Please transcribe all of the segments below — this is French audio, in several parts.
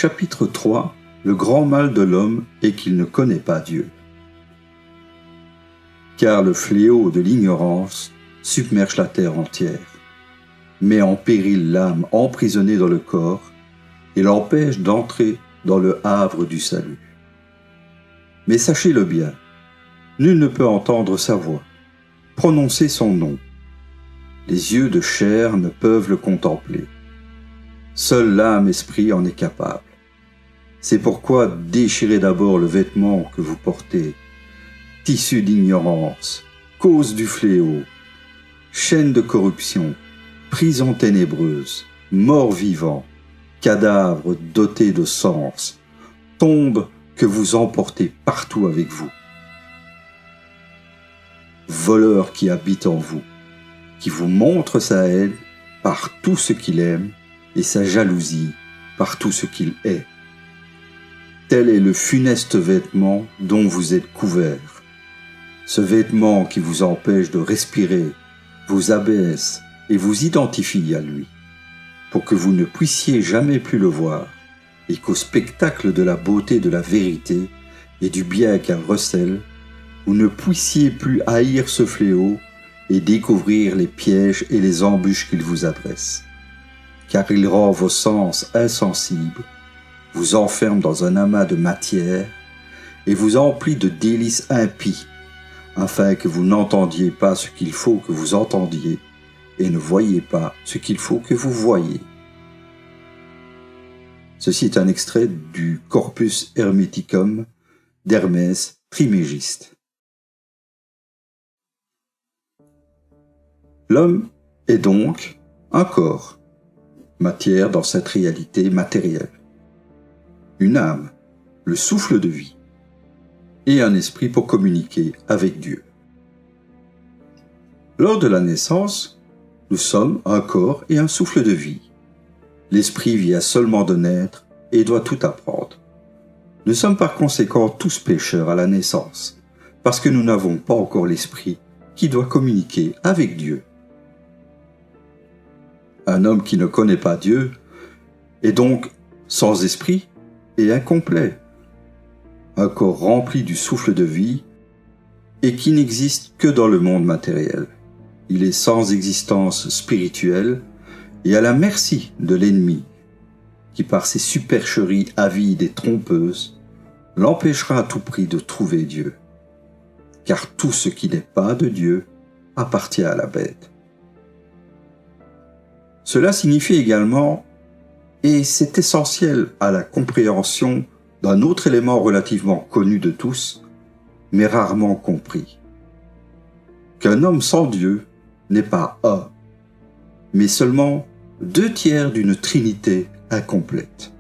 Chapitre 3. Le grand mal de l'homme est qu'il ne connaît pas Dieu. Car le fléau de l'ignorance submerge la terre entière, met en péril l'âme emprisonnée dans le corps et l'empêche d'entrer dans le havre du salut. Mais sachez-le bien, nul ne peut entendre sa voix, prononcer son nom. Les yeux de chair ne peuvent le contempler. Seule l'âme-esprit en est capable. C'est pourquoi déchirez d'abord le vêtement que vous portez, tissu d'ignorance, cause du fléau, chaîne de corruption, prison ténébreuse, mort vivant, cadavre doté de sens, tombe que vous emportez partout avec vous. Voleur qui habite en vous, qui vous montre sa haine par tout ce qu'il aime et sa jalousie par tout ce qu'il est. Tel est le funeste vêtement dont vous êtes couverts. Ce vêtement qui vous empêche de respirer, vous abaisse et vous identifie à lui, pour que vous ne puissiez jamais plus le voir, et qu'au spectacle de la beauté de la vérité et du bien qu'elle recèle, vous ne puissiez plus haïr ce fléau et découvrir les pièges et les embûches qu'il vous adresse. Car il rend vos sens insensibles, vous enferme dans un amas de matière et vous emplit de délices impies, afin que vous n'entendiez pas ce qu'il faut que vous entendiez et ne voyiez pas ce qu'il faut que vous voyiez. Ceci est un extrait du Corpus Hermeticum d'Hermès Trismégiste. L'homme est donc un corps, matière dans cette réalité matérielle, une âme, le souffle de vie, et un esprit pour communiquer avec Dieu. Lors de la naissance, nous sommes un corps et un souffle de vie. L'esprit vient seulement de naître et doit tout apprendre. Nous sommes par conséquent tous pécheurs à la naissance, parce que nous n'avons pas encore l'esprit qui doit communiquer avec Dieu. Un homme qui ne connaît pas Dieu est donc sans esprit et incomplet, un corps rempli du souffle de vie et qui n'existe que dans le monde matériel. Il est sans existence spirituelle et à la merci de l'ennemi, qui par ses supercheries avides et trompeuses, l'empêchera à tout prix de trouver Dieu. Car tout ce qui n'est pas de Dieu appartient à la bête. Cela signifie également, et c'est essentiel à la compréhension d'un autre élément relativement connu de tous, mais rarement compris, qu'un homme sans Dieu n'est pas un, mais seulement 2/3 d'une trinité incomplète.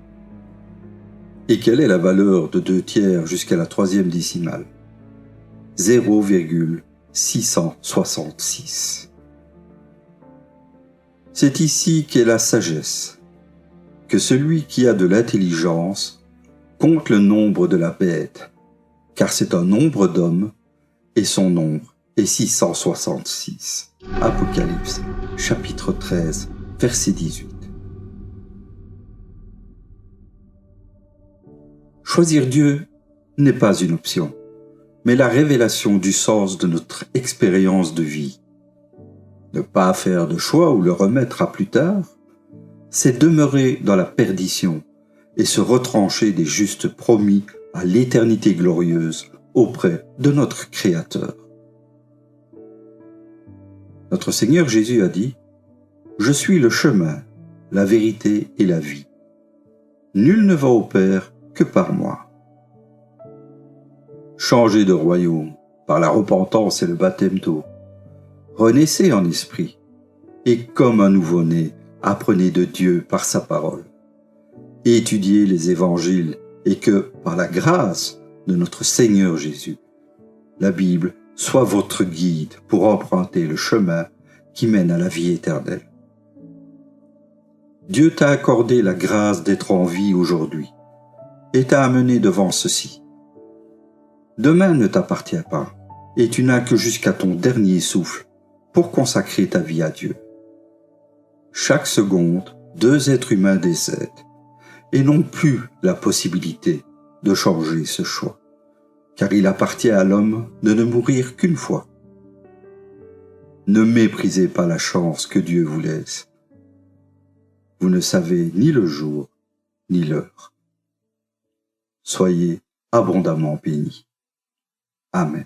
Et quelle est la valeur de 2/3 jusqu'à la 3e décimale ? 0,666. C'est ici qu'est la sagesse, que celui qui a de l'intelligence compte le nombre de la bête, car c'est un nombre d'hommes, et son nombre est 666. Apocalypse, chapitre 13, verset 18. Choisir Dieu n'est pas une option, mais la révélation du sens de notre expérience de vie. Ne pas faire de choix ou le remettre à plus tard, c'est demeurer dans la perdition et se retrancher des justes promis à l'éternité glorieuse auprès de notre Créateur. Notre Seigneur Jésus a dit « Je suis le chemin, la vérité et la vie. Nul ne va au Père que par moi. » Changez de royaume par la repentance et le baptême d'eau. Renaissez en esprit et comme un nouveau-né, apprenez de Dieu par sa parole. Étudiez les évangiles et que, par la grâce de notre Seigneur Jésus, la Bible soit votre guide pour emprunter le chemin qui mène à la vie éternelle. Dieu t'a accordé la grâce d'être en vie aujourd'hui et t'a amené devant ceci. Demain ne t'appartient pas et tu n'as que jusqu'à ton dernier souffle pour consacrer ta vie à Dieu. Chaque seconde, 2 êtres humains décèdent et n'ont plus la possibilité de changer ce choix, car il appartient à l'homme de ne mourir qu'une fois. Ne méprisez pas la chance que Dieu vous laisse. Vous ne savez ni le jour, ni l'heure. Soyez abondamment bénis. Amen.